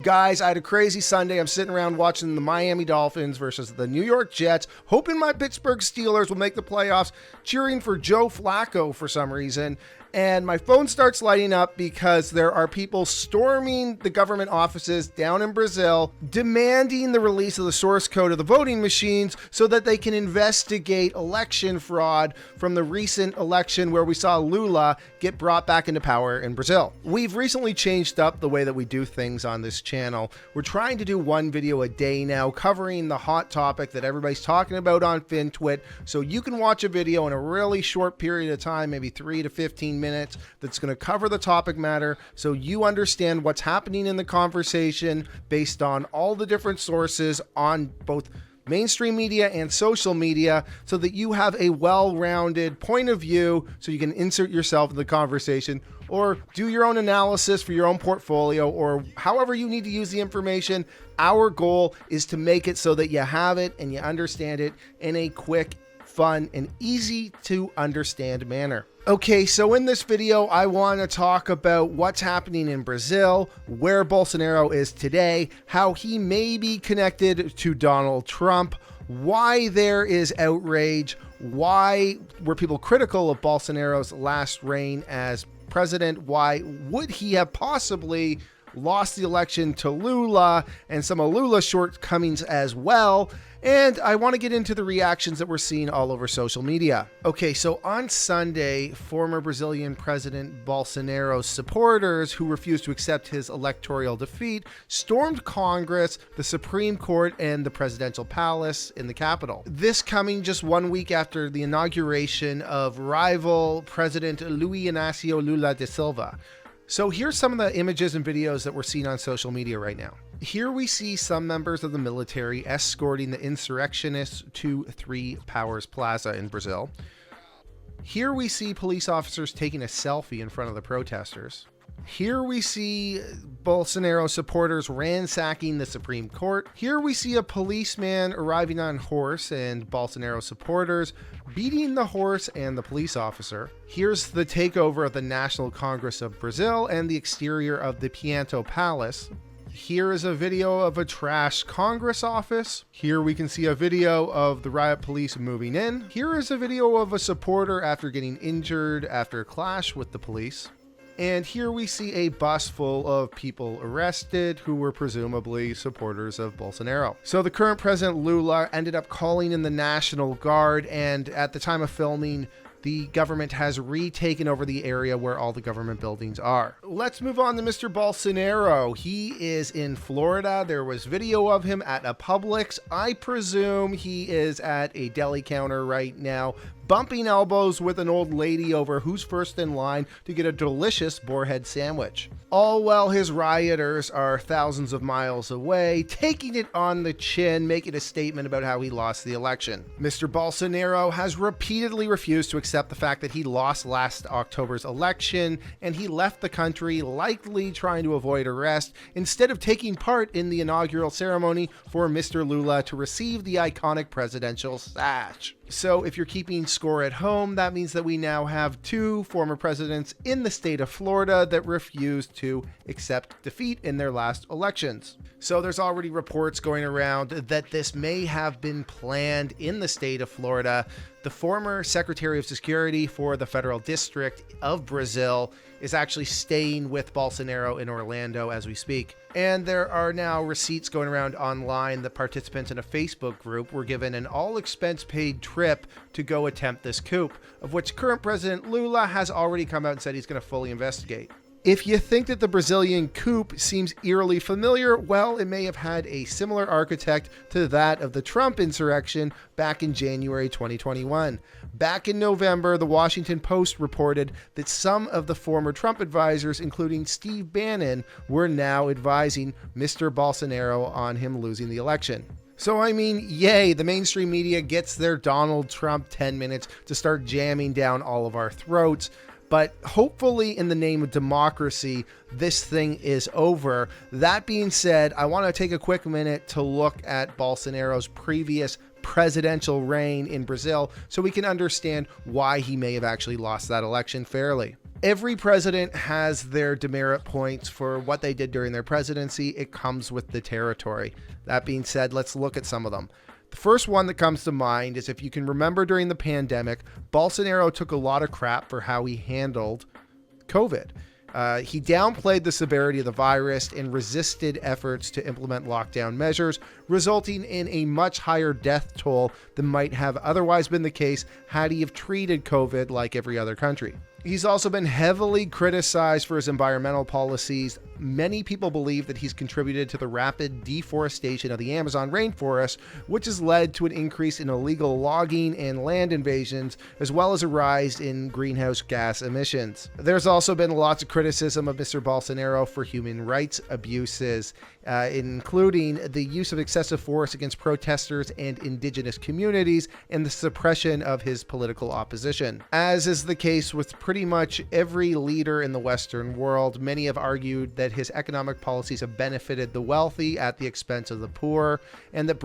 Guys, I had a crazy Sunday. I'm sitting around watching the Miami Dolphins versus the New York Jets, hoping my Pittsburgh Steelers will make the playoffs, cheering for Joe Flacco for some reason. And my phone starts lighting up because there are people storming the government offices down in Brazil, demanding the release of the source code of the voting machines so that they can investigate election fraud from the recent election where we saw Lula get brought back into power in Brazil. We've recently changed up the way that we do things on this channel. We're trying to do one video a day now, covering the hot topic that everybody's talking about on FinTwit, so you can watch a video in a really short period of time, maybe 3 to 15 minutes, that's going to cover the topic matter so you understand what's happening in the conversation based on all the different sources on both mainstream media and social media, so that you have a well-rounded point of view so you can insert yourself in the conversation or do your own analysis for your own portfolio or however you need to use the information. Our goal is to make it so that you have it and you understand it in a quick, fun, and easy to understand manner. Okay, so in this video, I want to talk about what's happening in Brazil, where Bolsonaro is today, how he may be connected to Donald Trump, why there is outrage, why were people critical of Bolsonaro's last reign as president, why would he have possibly lost the election to Lula, and some of Lula's shortcomings as well. And I want to get into the reactions that we're seeing all over social media. Okay, so on Sunday, former Brazilian President Bolsonaro's supporters who refused to accept his electoral defeat stormed Congress, the Supreme Court, and the presidential palace in the capital. This coming just 1 week after the inauguration of rival President Luiz Inácio Lula da Silva. So here's some of the images and videos that we're seeing on social media right now. Here we see some members of the military escorting the insurrectionists to Three Powers Plaza in Brazil. Here we see police officers taking a selfie in front of the protesters. Here we see Bolsonaro supporters ransacking the Supreme Court. Here we see a policeman arriving on horse and Bolsonaro supporters beating the horse and the police officer. Here's the takeover of the National Congress of Brazil and the exterior of the Pinto Palace. Here is a video of a trashed Congress office. Here we can see a video of the riot police moving in. Here is a video of a supporter after getting injured after a clash with the police. And here we see a bus full of people arrested who were presumably supporters of Bolsonaro. So the current president Lula ended up calling in the National Guard, and at the time of filming, the government has retaken over the area where all the government buildings are. Let's move on to Mr. Bolsonaro. He is in Florida. There was video of him at a Publix. I presume he is at a deli counter right now, bumping elbows with an old lady over who's first in line to get a delicious boarhead sandwich. All while his rioters are thousands of miles away, taking it on the chin, making a statement about how he lost the election. Mr. Bolsonaro has repeatedly refused to accept the fact that he lost last October's election, and he left the country, likely trying to avoid arrest, instead of taking part in the inaugural ceremony for Mr. Lula to receive the iconic presidential sash. So if you're keeping score at home, that means that we now have two former presidents in the state of Florida that refused to accept defeat in their last elections. So there's already reports going around that this may have been planned in the state of Florida. The former Secretary of Security for the Federal District of Brazil is actually staying with Bolsonaro in Orlando as we speak. And there are now receipts going around online that participants in a Facebook group were given an all-expense-paid trip to go attempt this coup, of which current President Lula has already come out and said he's going to fully investigate. If you think that the Brazilian coup seems eerily familiar, well, it may have had a similar architect to that of the Trump insurrection back in January 2021. Back in November, the Washington Post reported that some of the former Trump advisors, including Steve Bannon, were now advising Mr. Bolsonaro on him losing the election. So, I mean, yay, the mainstream media gets their Donald Trump 10 minutes to start jamming down all of our throats. But hopefully in the name of democracy, this thing is over. That being said, I want to take a quick minute to look at Bolsonaro's previous presidential reign in Brazil so we can understand why he may have actually lost that election fairly. Every president has their demerit points for what they did during their presidency. It comes with the territory. That being said, let's look at some of them. The first one that comes to mind is, if you can remember during the pandemic, Bolsonaro took a lot of crap for how he handled COVID. He downplayed the severity of the virus and resisted efforts to implement lockdown measures, resulting in a much higher death toll than might have otherwise been the case had he have treated COVID like every other country. He's also been heavily criticized for his environmental policies. Many people believe that he's contributed to the rapid deforestation of the Amazon rainforest, which has led to an increase in illegal logging and land invasions, as well as a rise in greenhouse gas emissions. There's also been lots of criticism of Mr. Bolsonaro for human rights abuses, including the use of excessive force against protesters and indigenous communities and the suppression of his political opposition. As is the case with pretty much every leader in the Western world, many have argued that his economic policies have benefited the wealthy at the expense of the poor, and that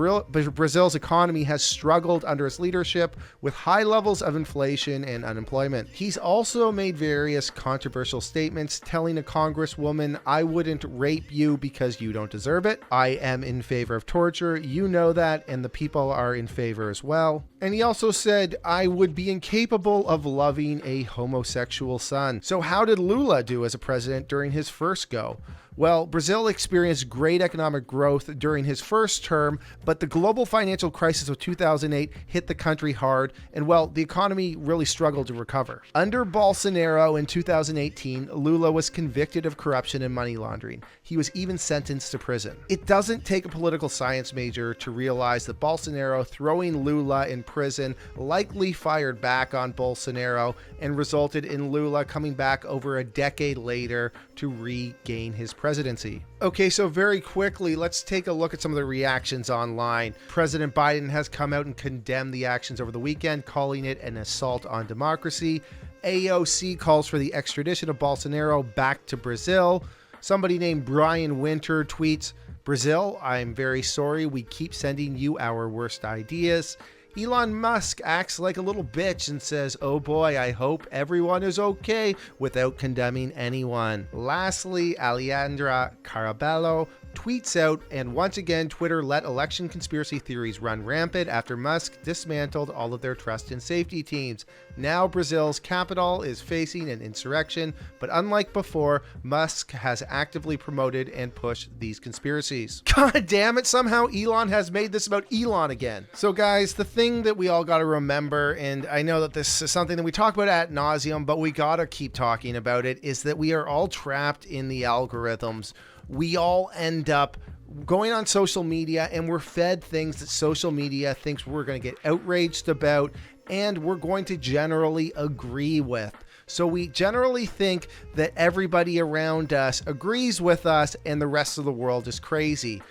Brazil's economy has struggled under his leadership with high levels of inflation and unemployment. He's also made various controversial statements, telling a congresswoman, "I wouldn't rape you because you don't deserve it. I am in favor of torture. You know that, and the people are in favor as well." And he also said, "I would be incapable of loving a homosexual son." So how did Lula do as a president during his first go? Well, Brazil experienced great economic growth during his first term, but the global financial crisis of 2008 hit the country hard, and well, the economy really struggled to recover. Under Bolsonaro in 2018, Lula was convicted of corruption and money laundering. He was even sentenced to prison. It doesn't take a political science major to realize that Bolsonaro throwing Lula in prison likely fired back on Bolsonaro and resulted in Lula coming back over a decade later to regain his presidency. Okay, so very quickly, let's take a look at some of the reactions online. President Biden has come out and condemned the actions over the weekend, calling it an assault on democracy. AOC calls for the extradition of Bolsonaro back to Brazil. Somebody named Brian Winter tweets, "Brazil, I'm very sorry. We keep sending you our worst ideas." Elon Musk acts like a little bitch and says, "Oh boy, I hope everyone is okay," without condemning anyone. Lastly, Alejandra Carabello tweets out, and once again, Twitter let election conspiracy theories run rampant after Musk dismantled all of their trust and safety teams. Now Brazil's capital is facing an insurrection, but unlike before, Musk has actively promoted and pushed these conspiracies. God damn it, somehow Elon has made this about Elon again. So guys, the thing that we all got to remember, and I know that this is something that we talk about ad nauseum, but we got to keep talking about it, is that we are all trapped in the algorithms. We all end up going on social media and we're fed things that social media thinks we're going to get outraged about and we're going to generally agree with. So we generally think that everybody around us agrees with us and the rest of the world is crazy.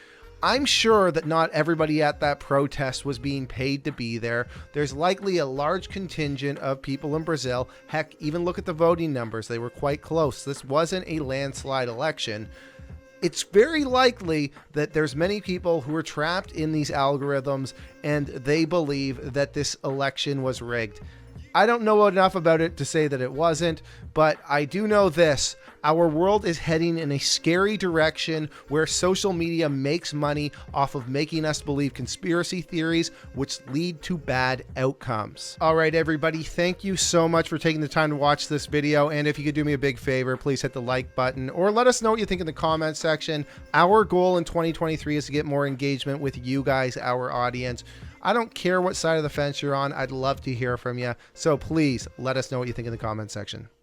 I'm sure that not everybody at that protest was being paid to be there. There's likely a large contingent of people in Brazil. Heck, even look at the voting numbers. They were quite close. This wasn't a landslide election. It's very likely that there's many people who are trapped in these algorithms and they believe that this election was rigged. I don't know enough about it to say that it wasn't, but I do know this. Our world is heading in a scary direction where social media makes money off of making us believe conspiracy theories, which lead to bad outcomes. All right, everybody, thank you so much for taking the time to watch this video. And if you could do me a big favor, please hit the like button or let us know what you think in the comment section. Our goal in 2023 is to get more engagement with you guys, our audience. I don't care what side of the fence you're on. I'd love to hear from you. So please let us know what you think in the comment section.